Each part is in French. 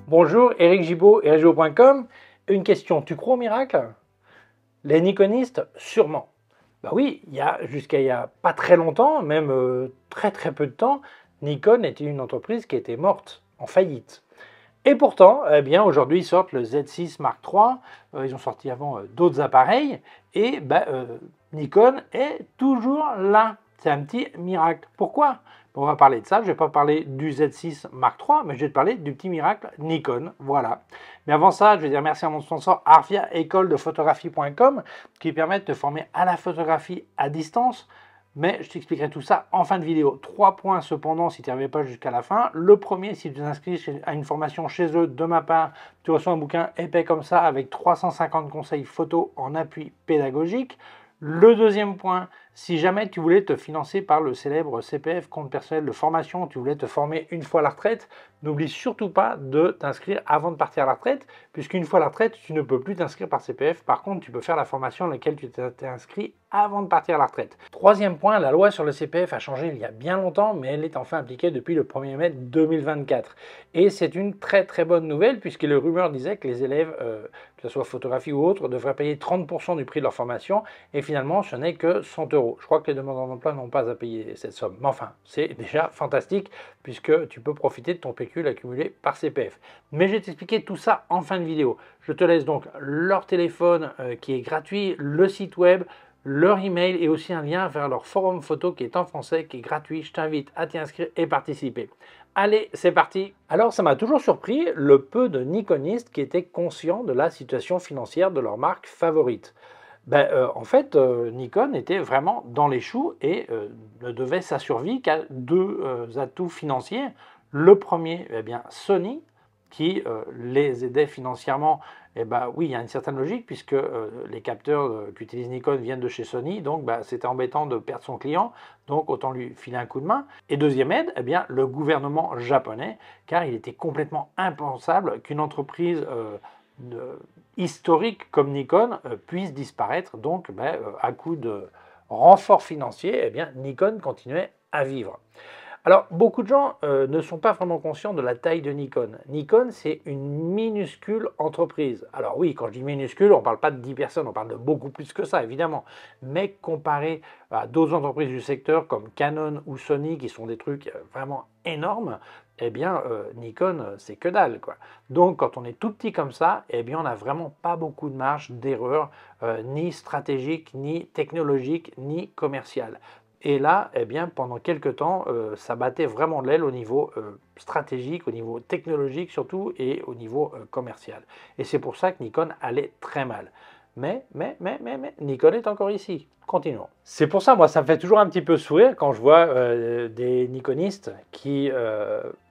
Bonjour, Éric Gibaud, ericgibaud.com. Une question, tu crois au miracle? Les Nikonistes, sûrement. Bah oui, jusqu'à il y a pas très longtemps, même très peu de temps, Nikon était une entreprise qui était morte, en faillite. Et pourtant, eh bien, aujourd'hui, ils sortent le Z6 Mark III, ils ont sorti avant d'autres appareils, et Nikon est toujours là. C'est un petit miracle. Pourquoi? On va parler de ça, je ne vais pas parler du Z6 Mark III, mais je vais te parler du petit miracle Nikon, voilà. Mais avant ça, je vais dire merci à mon sponsor Arvia École de Photographie.com qui permet de te former à la photographie à distance. Mais je t'expliquerai tout ça en fin de vidéo. 3 points cependant si tu n'y arrives pas jusqu'à la fin. Le premier, si tu t'inscris à une formation chez eux de ma part, tu reçois un bouquin épais comme ça avec 350 conseils photos en appui pédagogique. Le deuxième point, si jamais tu voulais te financer par le célèbre CPF, compte personnel de formation, tu voulais te former une fois à la retraite, n'oublie surtout pas de t'inscrire avant de partir à la retraite, puisqu'une fois à la retraite, tu ne peux plus t'inscrire par CPF. Par contre, tu peux faire la formation à laquelle tu t'es inscrit avant de partir à la retraite. Troisième point, la loi sur le CPF a changé il y a bien longtemps, mais elle est enfin appliquée depuis le 1er mai 2024. Et c'est une très bonne nouvelle, puisque les rumeurs disaient que les élèves, que ce soit photographie ou autre, devraient payer 30% du prix de leur formation, et finalement, ce n'est que 100 €. Je crois que les demandeurs d'emploi n'ont pas à payer cette somme. Mais enfin, c'est déjà fantastique, puisque tu peux profiter de ton pécule accumulé par CPF. Mais je vais t'expliquer tout ça en fin de vidéo. Je te laisse donc leur téléphone qui est gratuit, le site web, leur email et aussi un lien vers leur forum photo qui est en français, qui est gratuit. Je t'invite à t'y inscrire et participer. Allez, c'est parti. Alors, ça m'a toujours surpris le peu de Nikonistes qui étaient conscients de la situation financière de leur marque favorite. En fait, Nikon était vraiment dans les choux et ne devait sa survie qu'à deux atouts financiers. Le premier, eh bien, Sony, qui les aidait financièrement. Et oui, il y a une certaine logique puisque les capteurs qu'utilise Nikon viennent de chez Sony, donc c'était embêtant de perdre son client, donc autant lui filer un coup de main. Et deuxième aide, eh bien, le gouvernement japonais, car il était complètement impensable qu'une entreprise historique comme Nikon puisse disparaître. Donc, à coup de renfort financier, eh bien, Nikon continuait à vivre. Alors, beaucoup de gens ne sont pas vraiment conscients de la taille de Nikon. Nikon, c'est une minuscule entreprise. Alors oui, quand je dis minuscule, on ne parle pas de 10 personnes, on parle de beaucoup plus que ça, évidemment. Mais comparé à d'autres entreprises du secteur comme Canon ou Sony, qui sont des trucs vraiment énormes, eh bien, Nikon, c'est que dalle, quoi. Donc, quand on est tout petit comme ça, eh bien, on n'a vraiment pas beaucoup de marge d'erreur, ni stratégique, ni technologique, ni commerciale. Et là, eh bien, pendant quelques temps, ça battait vraiment de l'aile au niveau stratégique, au niveau technologique surtout, et au niveau commercial. Et c'est pour ça que Nikon allait très mal. Mais, Nikon est encore ici. Continuons. C'est pour ça, moi, ça me fait toujours un petit peu sourire quand je vois des Nikonistes qui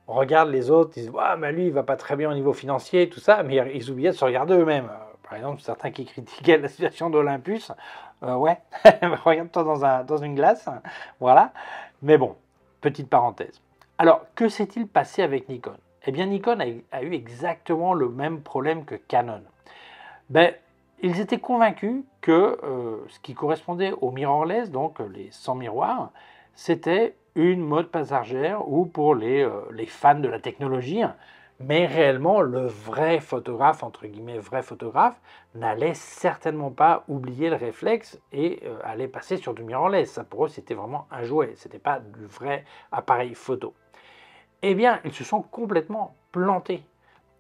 regardent les autres, ils disent « Ah, mais lui, il va pas très bien au niveau financier, tout ça », mais ils oubliaient de se regarder eux-mêmes. Par exemple, certains qui critiquaient la situation d'Olympus, ouais, regarde-toi dans une glace, voilà. Mais bon, petite parenthèse. Alors, que s'est-il passé avec Nikon? Eh bien, Nikon a eu exactement le même problème que Canon. Ils étaient convaincus que ce qui correspondait au mirrorless, donc les 100 miroirs, c'était une mode passagère ou pour les fans de la technologie, mais réellement le vrai photographe, entre guillemets vrai photographe, n'allait certainement pas oublier le réflexe et allait passer sur du mirrorless. Ça pour eux c'était vraiment un jouet, c'était pas du vrai appareil photo. Eh bien ils se sont complètement plantés.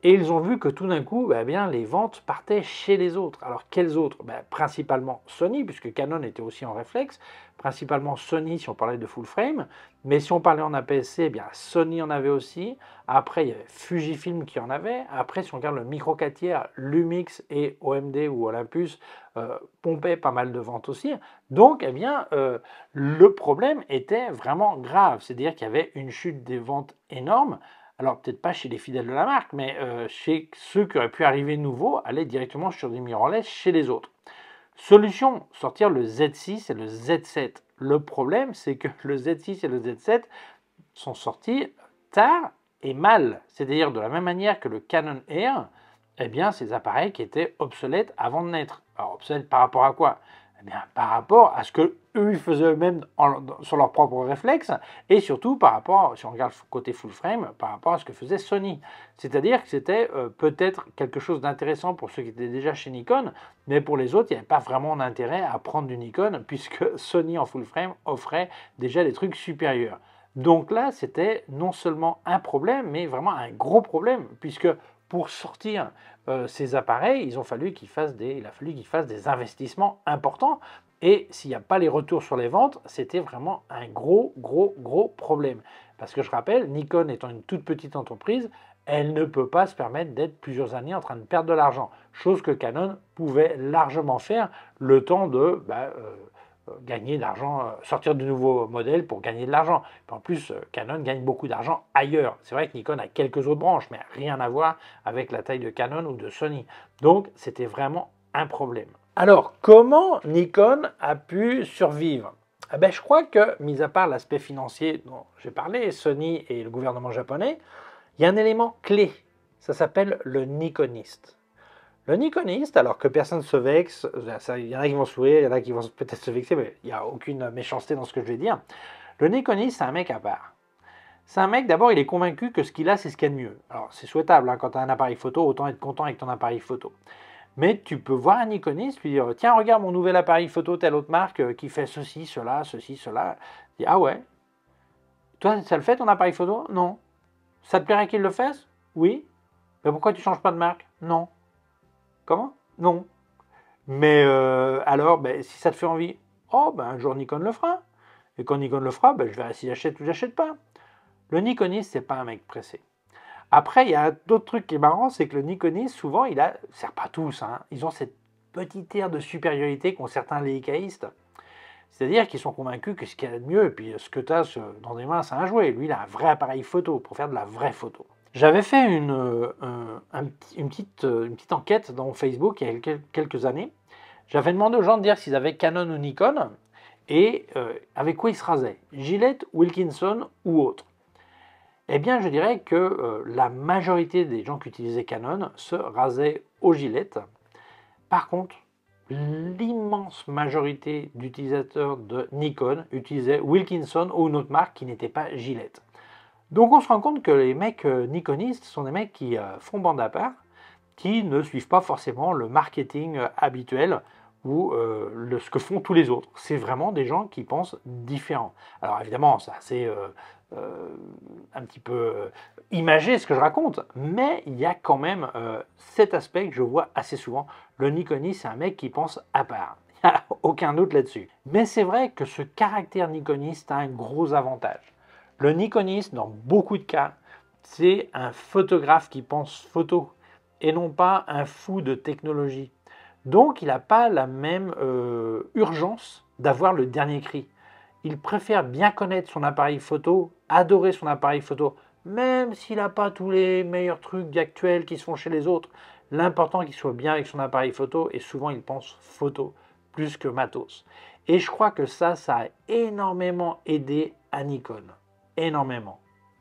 Et ils ont vu que tout d'un coup, les ventes partaient chez les autres. Alors quels autres? Principalement Sony, puisque Canon était aussi en réflexe. Principalement Sony si on parlait de full frame. Mais si on parlait en APS-C, Sony en avait aussi. Après, il y avait Fujifilm qui en avait. Après, si on regarde le micro 4 tiers, Lumix et OMD ou Olympus pompaient pas mal de ventes aussi. Donc, le problème était vraiment grave. C'est-à-dire qu'il y avait une chute des ventes énorme. Alors, peut-être pas chez les fidèles de la marque, mais chez ceux qui auraient pu arriver nouveaux, aller directement sur du mirrorless chez les autres. Solution, sortir le Z6 et le Z7. Le problème, c'est que le Z6 et le Z7 sont sortis tard et mal. C'est-à-dire de la même manière que le Canon Air, eh bien, ces appareils qui étaient obsolètes avant de naître. Alors, obsolètes par rapport à quoi? bien, par rapport à ce que eux ils faisaient eux-mêmes sur leurs propres réflexes, et surtout par rapport, si on regarde le côté full frame, par rapport à ce que faisait Sony. C'est-à-dire que c'était peut-être quelque chose d'intéressant pour ceux qui étaient déjà chez Nikon, mais pour les autres, il n'y avait pas vraiment d'intérêt à prendre du Nikon, puisque Sony en full frame offrait déjà des trucs supérieurs. Donc là, c'était non seulement un problème, mais vraiment un gros problème, puisque pour sortir ces appareils, il a fallu qu'ils fassent des investissements importants. Et s'il n'y a pas les retours sur les ventes, c'était vraiment un gros problème. Parce que je rappelle, Nikon étant une toute petite entreprise, elle ne peut pas se permettre d'être plusieurs années en train de perdre de l'argent. Chose que Canon pouvait largement faire le temps de gagner de l'argent, sortir de nouveaux modèles pour gagner de l'argent. En plus, Canon gagne beaucoup d'argent ailleurs. C'est vrai que Nikon a quelques autres branches, mais rien à voir avec la taille de Canon ou de Sony. Donc, c'était vraiment un problème. Alors, comment Nikon a pu survivre? Je crois que, mis à part l'aspect financier dont j'ai parlé, Sony et le gouvernement japonais, il y a un élément clé. Ça s'appelle le Nikoniste. Le Nikoniste, alors que personne ne se vexe, il y en a qui vont sourire, il y en a qui vont peut-être se vexer, mais il n'y a aucune méchanceté dans ce que je vais dire. Le Nikoniste, c'est un mec à part. C'est un mec, d'abord, il est convaincu que ce qu'il a, c'est ce qu'il y a de mieux. Alors, c'est souhaitable, hein, quand tu as un appareil photo, autant être content avec ton appareil photo. Mais tu peux voir un Nikoniste, lui dire, tiens, regarde mon nouvel appareil photo, telle autre marque, qui fait ceci, cela, ceci, cela. Il dit, ah ouais. Toi, ça le fait ton appareil photo? Non. Ça te plairait qu'il le fasse? Oui. Mais pourquoi tu ne changes pas de marque? Non. Comment? Non. Mais alors, si ça te fait envie, un jour Nikon le fera. Et quand Nikon le fera, je verrai si j'achète ou j'achète pas. Le Nikoniste, c'est pas un mec pressé. Après, il y a d'autres trucs qui est marrant, c'est que le Nikoniste, souvent, c'est pas tous, hein, ils ont cette petite aire de supériorité qu'ont certains léicaïstes. C'est-à-dire qu'ils sont convaincus que ce qu'il y a de mieux, et puis ce que tu as dans des mains, c'est un jouet. Lui, il a un vrai appareil photo pour faire de la vraie photo. J'avais fait une petite enquête dans Facebook il y a quelques années. J'avais demandé aux gens de dire s'ils avaient Canon ou Nikon et avec quoi ils se rasaient, Gillette, Wilkinson ou autre. Eh bien, je dirais que la majorité des gens qui utilisaient Canon se rasaient au Gillette. Par contre, l'immense majorité d'utilisateurs de Nikon utilisaient Wilkinson ou une autre marque qui n'était pas Gillette. Donc on se rend compte que les mecs nikonistes sont des mecs qui font bande à part, qui ne suivent pas forcément le marketing habituel ou ce que font tous les autres. C'est vraiment des gens qui pensent différent. Alors évidemment, c'est un petit peu imagé ce que je raconte, mais il y a quand même cet aspect que je vois assez souvent. Le nikoniste, c'est un mec qui pense à part. Il n'y a aucun doute là-dessus. Mais c'est vrai que ce caractère nikoniste a un gros avantage. Le nikoniste, dans beaucoup de cas, c'est un photographe qui pense photo et non pas un fou de technologie. Donc, il n'a pas la même urgence d'avoir le dernier cri. Il préfère bien connaître son appareil photo, adorer son appareil photo, même s'il n'a pas tous les meilleurs trucs actuels qui se font chez les autres. L'important qu'il soit bien avec son appareil photo, et souvent il pense photo plus que matos. Et je crois que ça a énormément aidé à Nikon. Énormément.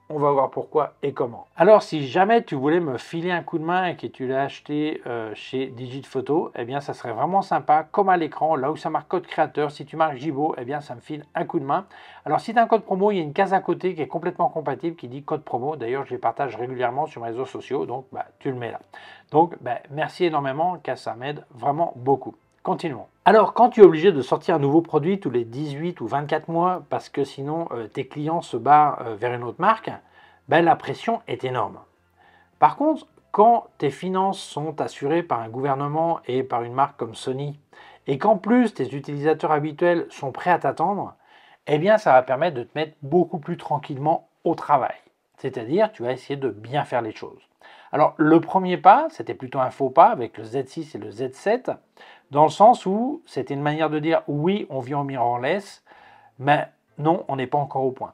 On va voir pourquoi et comment. Alors, si jamais tu voulais me filer un coup de main et que tu l'as acheté chez Digitphoto, eh bien, ça serait vraiment sympa. Comme à l'écran, là où ça marque code créateur, si tu marques Gibo, eh bien, ça me file un coup de main. Alors, si tu as un code promo, il y a une case à côté qui est complètement compatible qui dit code promo. D'ailleurs, je les partage régulièrement sur mes réseaux sociaux, donc tu le mets là. Donc, merci énormément, car ça m'aide vraiment beaucoup. Continuons. Alors, quand tu es obligé de sortir un nouveau produit tous les 18 ou 24 mois parce que sinon tes clients se barrent vers une autre marque, la pression est énorme. Par contre, quand tes finances sont assurées par un gouvernement et par une marque comme Sony, et qu'en plus tes utilisateurs habituels sont prêts à t'attendre, eh bien ça va permettre de te mettre beaucoup plus tranquillement au travail. C'est-à-dire, tu vas essayer de bien faire les choses. Alors, le premier pas, c'était plutôt un faux pas avec le Z6 et le Z7, dans le sens où c'était une manière de dire oui, on vit en mirrorless, mais non, on n'est pas encore au point.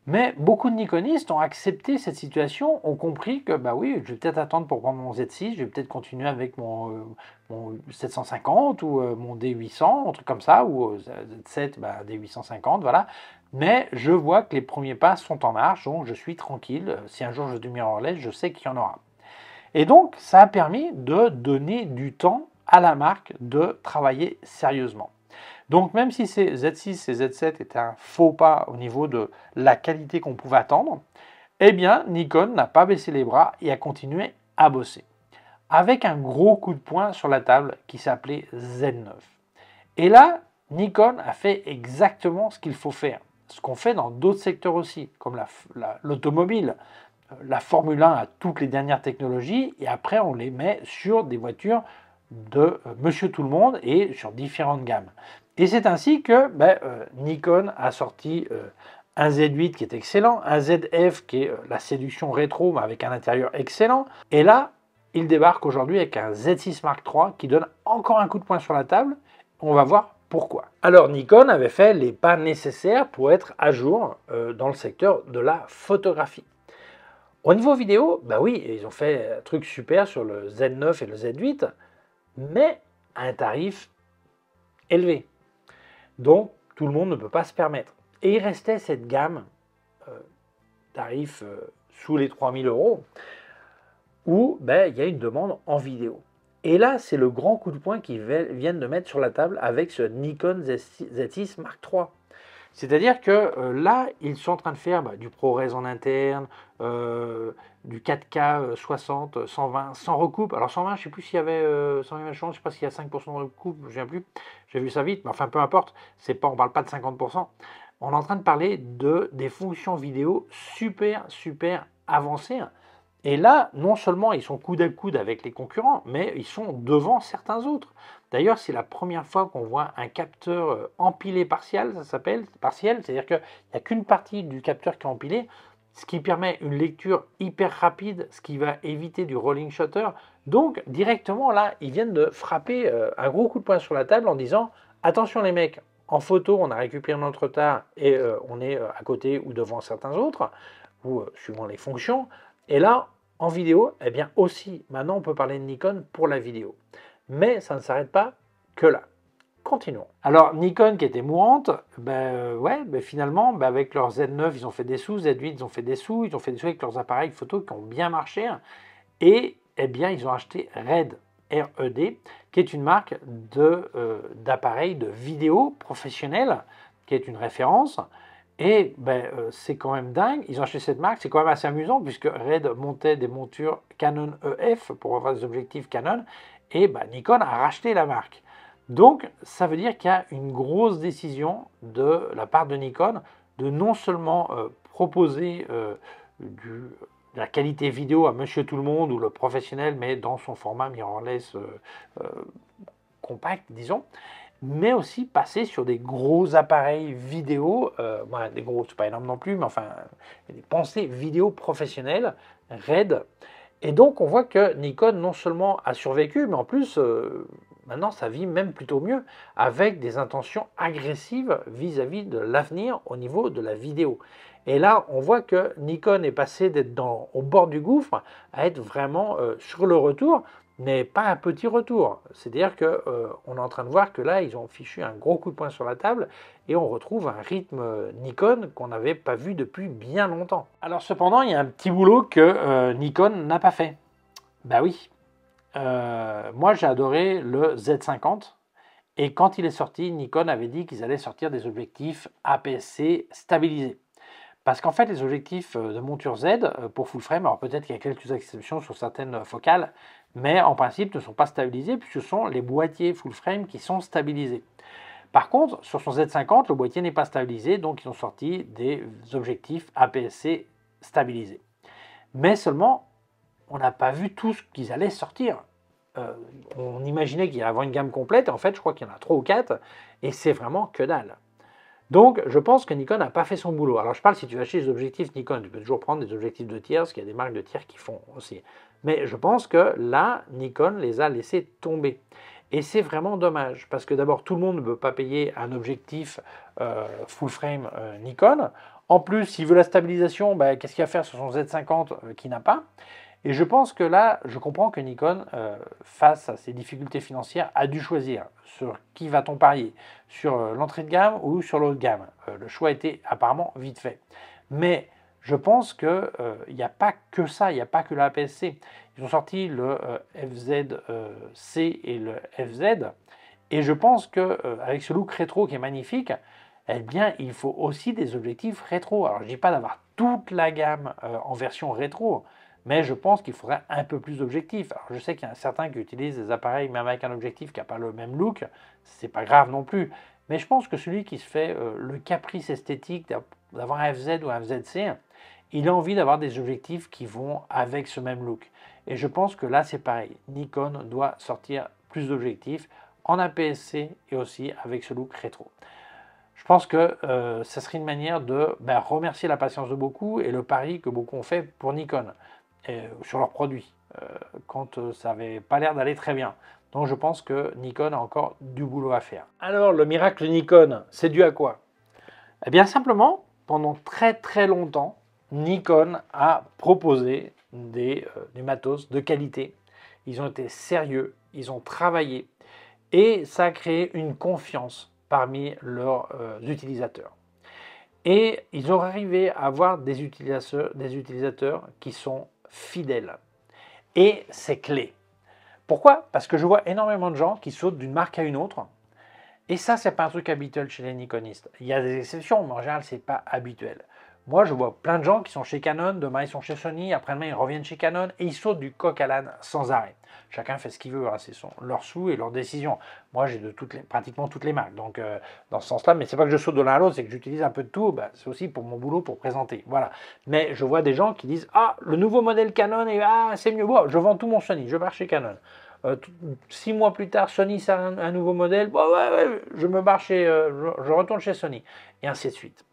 Mais beaucoup de nikonistes ont accepté cette situation, ont compris que oui, je vais peut-être attendre pour prendre mon Z6, je vais peut-être continuer avec mon 750 ou mon D800, un truc comme ça, ou Z7, D850, voilà. Mais je vois que les premiers pas sont en marche, donc je suis tranquille. Si un jour je suis mirrorless, je sais qu'il y en aura. Et donc, ça a permis de donner du temps à la marque de travailler sérieusement. Donc même si ces Z6 et Z7 étaient un faux pas au niveau de la qualité qu'on pouvait attendre, eh bien Nikon n'a pas baissé les bras et a continué à bosser. Avec un gros coup de poing sur la table qui s'appelait Z9. Et là, Nikon a fait exactement ce qu'il faut faire. Ce qu'on fait dans d'autres secteurs aussi, comme l'automobile. La Formule 1 a toutes les dernières technologies et après on les met sur des voitures de Monsieur Tout-le-Monde et sur différentes gammes. Et c'est ainsi que Nikon a sorti un Z8 qui est excellent, un ZF qui est la séduction rétro mais avec un intérieur excellent. Et là, il débarque aujourd'hui avec un Z6 Mark III qui donne encore un coup de poing sur la table. On va voir pourquoi. Alors Nikon avait fait les pas nécessaires pour être à jour dans le secteur de la photographie. Au niveau vidéo, bah oui, ils ont fait un truc super sur le Z9 et le Z8, mais à un tarif élevé. Donc tout le monde ne peut pas se permettre. Et il restait cette gamme, tarif sous les 3000 euros, où il y a une demande en vidéo. Et là, c'est le grand coup de poing qu'ils viennent de mettre sur la table avec ce Nikon Z6 Mark III. C'est-à-dire que là, ils sont en train de faire du ProRes en interne, du 4K 60, 120, sans recoupe. Alors 120, je ne sais plus s'il y avait 120 je ne sais pas s'il y a 5% de recoupe, je ne sais plus. J'ai vu ça vite, mais enfin peu importe, on ne parle pas de 50%. On est en train de parler des fonctions vidéo super, super avancées. Et là, non seulement ils sont coude à coude avec les concurrents, mais ils sont devant certains autres. D'ailleurs, c'est la première fois qu'on voit un capteur empilé partiel, ça s'appelle partiel, c'est-à-dire qu'il n'y a qu'une partie du capteur qui est empilée, ce qui permet une lecture hyper rapide, ce qui va éviter du rolling shutter. Donc, directement, là, ils viennent de frapper un gros coup de poing sur la table en disant « Attention les mecs, en photo, on a récupéré notre retard et on est à côté ou devant certains autres, ou suivant les fonctions. » Et là, en vidéo, eh bien aussi, maintenant on peut parler de Nikon pour la vidéo. Mais ça ne s'arrête pas que là. Continuons. Alors Nikon qui était mourante, finalement, avec leur Z9, ils ont fait des sous, Z8, ils ont fait des sous avec leurs appareils photo qui ont bien marché. Et eh bien, ils ont acheté RED, R-E-D, qui est une marque d'appareils de vidéo professionnels, qui est une référence. Et c'est quand même dingue, ils ont acheté cette marque, c'est quand même assez amusant puisque RED montait des montures Canon EF pour avoir des objectifs Canon et Nikon a racheté la marque. Donc ça veut dire qu'il y a une grosse décision de la part de Nikon de non seulement proposer de la qualité vidéo à Monsieur Tout-le-Monde ou le professionnel mais dans son format mirrorless compact disons, mais aussi passer sur des gros appareils vidéo, des gros, c'est pas énorme non plus, mais enfin, des pensées vidéo professionnelles, RED. Et donc, on voit que Nikon non seulement a survécu, mais en plus, maintenant, ça vit même plutôt mieux, avec des intentions agressives vis-à-vis de l'avenir au niveau de la vidéo. Et là, on voit que Nikon est passé d'être au bord du gouffre à être vraiment sur le retour, mais pas un petit retour. C'est-à-dire qu'on est en train de voir que là, ils ont fichu un gros coup de poing sur la table et on retrouve un rythme Nikon qu'on n'avait pas vu depuis bien longtemps. Alors cependant, il y a un petit boulot que Nikon n'a pas fait. Bah oui. Moi, j'ai adoré le Z50 et quand il est sorti, Nikon avait dit qu'ils allaient sortir des objectifs APS-C stabilisés. Parce qu'en fait, les objectifs de monture Z pour full frame, alors peut-être qu'il y a quelques exceptions sur certaines focales, mais en principe ne sont pas stabilisés puisque ce sont les boîtiers full frame qui sont stabilisés. Par contre, sur son Z50, le boîtier n'est pas stabilisé, donc ils ont sorti des objectifs APS-C stabilisés. Mais seulement, on n'a pas vu tout ce qu'ils allaient sortir. On imaginait qu'il y allait avoir une gamme complète, et en fait, je crois qu'il y en a 3 ou 4, et c'est vraiment que dalle. Donc, je pense que Nikon n'a pas fait son boulot. Alors, je parle si tu veux acheter des objectifs Nikon, tu peux toujours prendre des objectifs de tiers, parce qu'il y a des marques de tiers qui font aussi. Mais je pense que là, Nikon les a laissés tomber. Et c'est vraiment dommage, parce que d'abord, tout le monde ne peut pas payer un objectif full frame Nikon. En plus, s'il veut la stabilisation, qu'est-ce qu'il va faire sur son Z50 qui n'a pas? Et je pense que là, je comprends que Nikon, face à ses difficultés financières, a dû choisir sur qui va-t-on parier, sur l'entrée de gamme ou sur l'autre gamme. Le choix était apparemment vite fait. Mais je pense qu'il n'y a pas que ça, il n'y a pas que la APS-C. Ils ont sorti le FZ-C et le FZ, Et je pense qu'avec ce look rétro qui est magnifique, eh bien, il faut aussi des objectifs rétro. Alors, je ne dis pas d'avoir toute la gamme en version rétro, mais je pense qu'il faudrait un peu plus d'objectifs. Alors, je sais qu'il y en a certains qui utilisent des appareils, même avec un objectif qui n'a pas le même look, c'est pas grave non plus. Mais je pense que celui qui se fait le caprice esthétique d'avoir un FZ ou un FZC, il a envie d'avoir des objectifs qui vont avec ce même look. Et je pense que là, c'est pareil. Nikon doit sortir plus d'objectifs en APS-C et aussi avec ce look rétro. Je pense que ça serait une manière de remercier la patience de beaucoup et le pari que beaucoup ont fait pour Nikon sur leurs produits quand ça n'avait pas l'air d'aller très bien. Donc je pense que Nikon a encore du boulot à faire. Alors le miracle Nikon, c'est dû à quoi? Eh bien simplement, pendant très très longtemps, Nikon a proposé du matos de qualité. Ils ont été sérieux, ils ont travaillé et ça a créé une confiance parmi leurs utilisateurs. Et ils ont arrivé à avoir des utilisateurs qui sont fidèles. Et c'est clé. Pourquoi? Parce que je vois énormément de gens qui sautent d'une marque à une autre. Et ça, c'est pas un truc habituel chez les Nikonistes. Il y a des exceptions, mais en général, c'est pas habituel. Moi, je vois plein de gens qui sont chez Canon, demain ils sont chez Sony, après-demain ils reviennent chez Canon et ils sautent du coq à l'âne sans arrêt. Chacun fait ce qu'il veut, hein, c'est leur sous et leur décision. Moi, j'ai de pratiquement toutes les marques, donc dans ce sens-là, mais c'est pas que je saute de l'un à l'autre, c'est que j'utilise un peu de tout. C'est aussi pour mon boulot, pour présenter. Voilà. Mais je vois des gens qui disent ah le nouveau modèle Canon c'est mieux. Bon, je vends tout mon Sony, je pars chez Canon. 6 mois plus tard, Sony sort un nouveau modèle. Bon, ouais, je me barre je retourne chez Sony et ainsi de suite.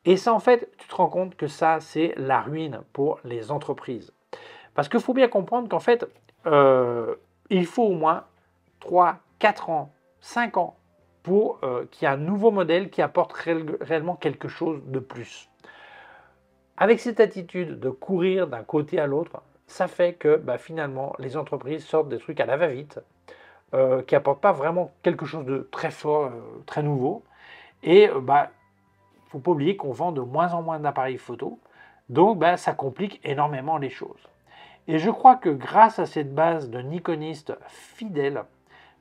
Et ça, en fait, tu te rends compte que ça, c'est la ruine pour les entreprises. Parce qu'il faut bien comprendre qu'en fait, il faut au moins 3, 4 ans, 5 ans pour qu'il y ait un nouveau modèle qui apporte réellement quelque chose de plus. Avec cette attitude de courir d'un côté à l'autre, ça fait que finalement, les entreprises sortent des trucs à la va-vite, qui n'apportent pas vraiment quelque chose de très fort, très nouveau. Et faut pas oublier qu'on vend de moins en moins d'appareils photo, donc ça complique énormément les choses. Et je crois que grâce à cette base de Nikonistes fidèles,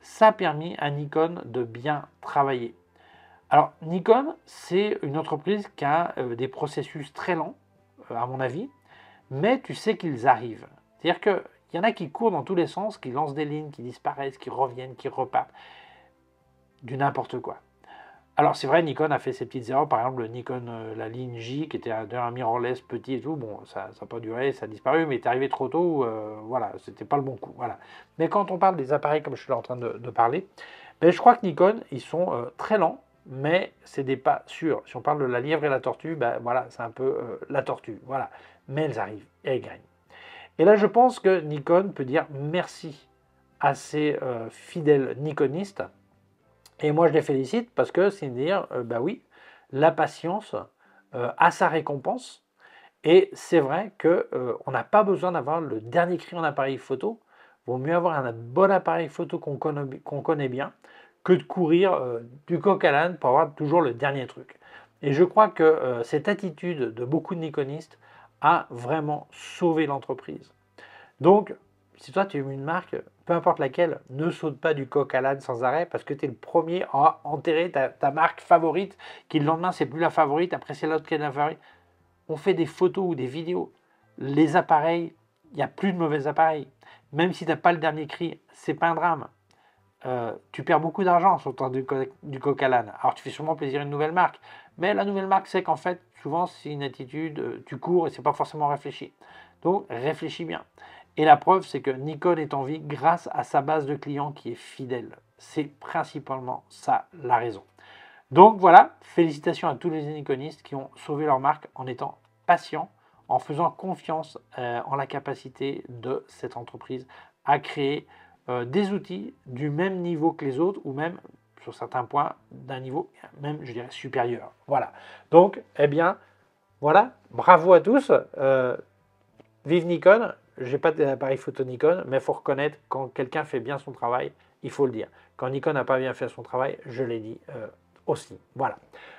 ça a permis à Nikon de bien travailler. Alors Nikon, c'est une entreprise qui a des processus très lents, à mon avis, mais tu sais qu'ils arrivent. C'est-à-dire qu'il y en a qui courent dans tous les sens, qui lancent des lignes, qui disparaissent, qui reviennent, qui repartent, du n'importe quoi. Alors c'est vrai, Nikon a fait ses petites erreurs, par exemple le Nikon, la ligne J, qui était un mirrorless petit et tout, bon, ça n'a pas duré, ça a disparu, mais il est arrivé trop tôt, voilà, c'était pas le bon coup, voilà. Mais quand on parle des appareils comme je suis là en train de parler, je crois que Nikon, ils sont très lents, mais c'est des pas sûrs. Si on parle de la lièvre et la tortue, voilà, c'est un peu la tortue, voilà. Mais elles arrivent et elles gagnent. Et là, je pense que Nikon peut dire merci à ses fidèles Nikonistes. Et moi, je les félicite parce que c'est dire, oui, la patience a sa récompense. Et c'est vrai qu'on n'a pas besoin d'avoir le dernier cri en appareil photo. Il vaut mieux avoir un bon appareil photo qu'on connaît bien que de courir du coq à l'âne pour avoir toujours le dernier truc. Et je crois que cette attitude de beaucoup de Nikonistes a vraiment sauvé l'entreprise. Donc, si toi tu aimes une marque, peu importe laquelle, ne saute pas du coq à l'âne sans arrêt parce que tu es le premier à enterrer ta marque favorite, qui le lendemain c'est plus la favorite, après c'est l'autre qui est la favorite. On fait des photos ou des vidéos. Les appareils, il n'y a plus de mauvais appareils. Même si tu n'as pas le dernier cri, c'est pas un drame. Tu perds beaucoup d'argent en sautant du coq à l'âne. Alors tu fais sûrement plaisir à une nouvelle marque. Mais la nouvelle marque, c'est qu'en fait, souvent c'est une attitude, tu cours et c'est pas forcément réfléchi. Donc réfléchis bien. Et la preuve, c'est que Nikon est en vie grâce à sa base de clients qui est fidèle. C'est principalement ça la raison. Donc voilà, félicitations à tous les Nikonistes qui ont sauvé leur marque en étant patients, en faisant confiance en la capacité de cette entreprise à créer des outils du même niveau que les autres ou même sur certains points d'un niveau même, je dirais, supérieur. Voilà. Donc, voilà, bravo à tous. Vive Nikon. Je n'ai pas d'appareil photo Nikon, mais il faut reconnaître quand quelqu'un fait bien son travail, il faut le dire. Quand Nikon n'a pas bien fait son travail, je l'ai dit aussi. Voilà.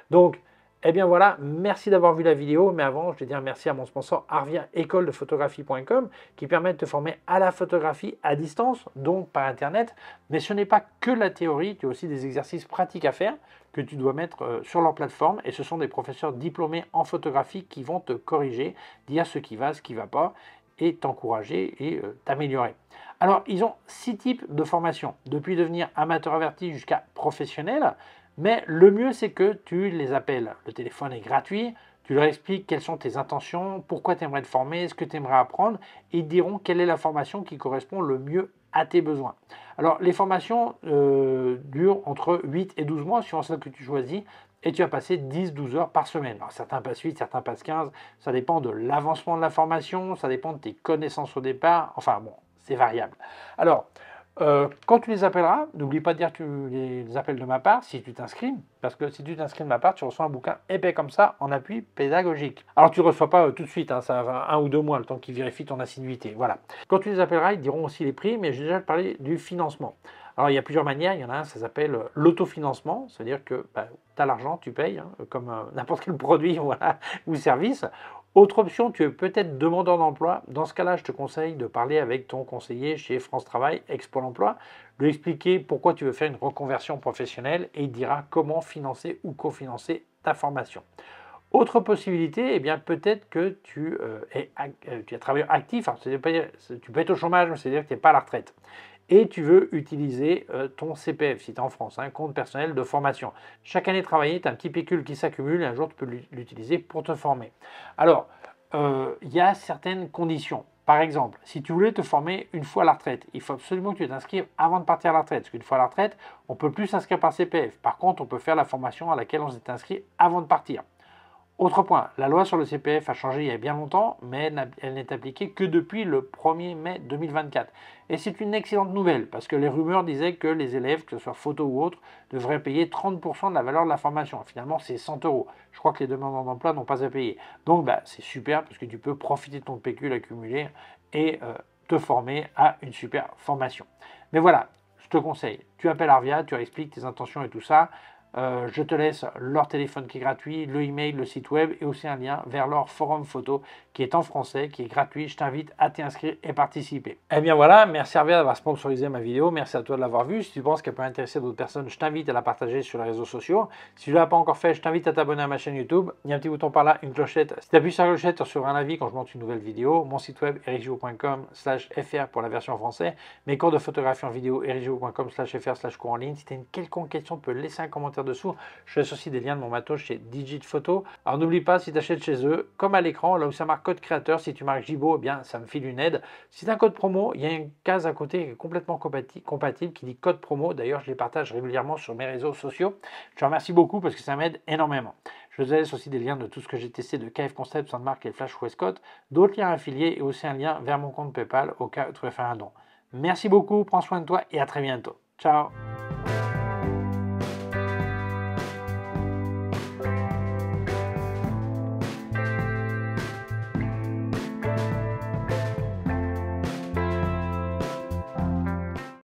Donc, Eh bien voilà, merci d'avoir vu la vidéo, mais avant, je vais dire merci à mon sponsor Arvia école de photographie.com qui permet de te former à la photographie à distance, donc par Internet. Mais ce n'est pas que la théorie, tu as aussi des exercices pratiques à faire que tu dois mettre sur leur plateforme. Et ce sont des professeurs diplômés en photographie qui vont te corriger, dire ce qui va pas, et t'encourager et t'améliorer. Alors, ils ont 6 types de formations, depuis devenir amateur averti jusqu'à professionnel. Mais le mieux, c'est que tu les appelles. Le téléphone est gratuit, tu leur expliques quelles sont tes intentions, pourquoi tu aimerais te former, ce que tu aimerais apprendre, et ils te diront quelle est la formation qui correspond le mieux à tes besoins. Alors, les formations durent entre 8 et 12 mois, suivant celle que tu choisis, et tu vas passer 10-12 heures par semaine. Alors, certains passent 8, certains passent 15, ça dépend de l'avancement de la formation, ça dépend de tes connaissances au départ, enfin bon, c'est variable. Alors, quand tu les appelleras, n'oublie pas de dire que tu les appelles de ma part si tu t'inscris, parce que si tu t'inscris de ma part, tu reçois un bouquin épais comme ça en appui pédagogique. Alors tu ne le reçois pas tout de suite, hein, ça va 1 ou 2 mois, le temps qu'ils vérifient ton assiduité. Voilà. Quand tu les appelleras, ils te diront aussi les prix, mais j'ai déjà parlé du financement. Alors il y a plusieurs manières, il y en a un, ça s'appelle l'autofinancement, c'est-à-dire que tu as l'argent, tu payes, hein, comme n'importe quel produit voilà, ou service. Autre option, tu es peut-être demandeur d'emploi. Dans ce cas-là, je te conseille de parler avec ton conseiller chez France Travail, Ex-Pôle Emploi, lui expliquer pourquoi tu veux faire une reconversion professionnelle et il dira comment financer ou cofinancer ta formation. Autre possibilité, eh bien peut-être que tu es travailleur actif, alors, tu peux être au chômage, c'est-à-dire que tu n'es pas à la retraite. Et tu veux utiliser ton CPF, si tu es en France, un compte personnel de formation. Chaque année travaillée, tu as un petit pécule qui s'accumule et un jour tu peux l'utiliser pour te former. Alors, il y a certaines conditions. Par exemple, si tu voulais te former une fois à la retraite, il faut absolument que tu t'inscrives avant de partir à la retraite. Parce qu'une fois à la retraite, on ne peut plus s'inscrire par CPF. Par contre, on peut faire la formation à laquelle on s'est inscrit avant de partir. Autre point, la loi sur le CPF a changé il y a bien longtemps, mais elle n'est appliquée que depuis le 1er mai 2024. Et c'est une excellente nouvelle, parce que les rumeurs disaient que les élèves, que ce soit photo ou autre, devraient payer 30% de la valeur de la formation. Finalement, c'est 100 €. Je crois que les demandeurs d'emploi n'ont pas à payer. Donc, c'est super, parce que tu peux profiter de ton pécule accumulé et te former à une super formation. Mais voilà, je te conseille, tu appelles Arvia, tu leur expliques tes intentions et tout ça. Je te laisse leur téléphone qui est gratuit, le email, le site web et aussi un lien vers leur forum photo qui est en français, qui est gratuit. Je t'invite à t'y inscrire et participer. Eh bien voilà, merci Arvia d'avoir sponsorisé ma vidéo. Merci à toi de l'avoir vue. Si tu penses qu'elle peut intéresser d'autres personnes, je t'invite à la partager sur les réseaux sociaux. Si tu ne l'as pas encore fait, je t'invite à t'abonner à ma chaîne YouTube. Il y a un petit bouton par là, une clochette. Si tu appuies sur la clochette, tu recevras un avis quand je monte une nouvelle vidéo. Mon site web ericgiraud.com/fr pour la version français. Mes cours de photographie en vidéo ericgiraud.com/fr/cours en ligne. Si tu as une quelconque question, tu peux laisser un commentaire dessous. Je laisse aussi des liens de mon matos chez Digit Photo. Alors n'oublie pas, si tu achètes chez eux, comme à l'écran, là où ça marque code créateur, si tu marques Gibo, eh bien ça me file une aide. Si tu as un code promo, il y a une case à côté qui est complètement compatible qui dit code promo. D'ailleurs, je les partage régulièrement sur mes réseaux sociaux. Je te remercie beaucoup parce que ça m'aide énormément. Je vous laisse aussi des liens de tout ce que j'ai testé de KF Concept, Sandmark et Flash Westcott, d'autres liens affiliés et aussi un lien vers mon compte PayPal au cas où tu veux faire un don. Merci beaucoup, prends soin de toi et à très bientôt. Ciao.